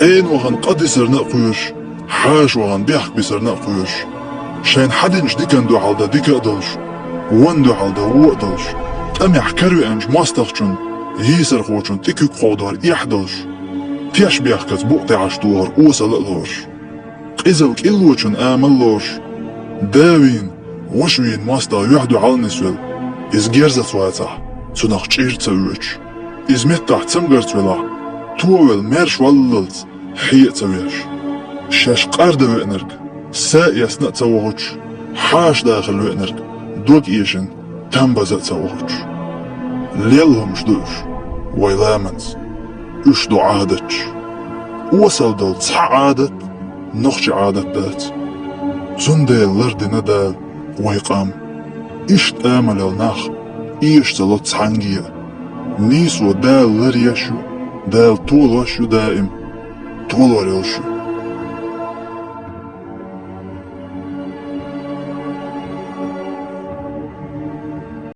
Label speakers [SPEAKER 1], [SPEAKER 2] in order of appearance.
[SPEAKER 1] حين وغن قد سرنا قوش حاش وغن بيحك بسرنا قوش شين حدنش ديكن دو حالدا ديكا دلش وان دو حالدا وو دلش ام يحكرو انج ماستخشن يسر خوشن تيكو قودار يحدلش تيش بيحكت بوقتي عشتوهر اوسا لقلوش قيزلك إلوشن آملوش داوين وشوين ماستا يحدو عالنسول إز جيرزت واتح سنخ تشير تسويش إز متح تسمغرت ولا توول ميرش والللت حيق تسويش شاش قارد وإنرك ساقيا سنق تسوهوش حاش داخل وإنرك دوك إيشن تنبزت تسوهوش ليلهم شدوش ويلامنز اشدو عادتش وصل دل تصح عادت نخش عادت دات زنديل لرد ندال ويقام اشت آمل الناخ ايش تلت صحنجية نيسو دال لريشو دال طول وشو دائم طول وريلشو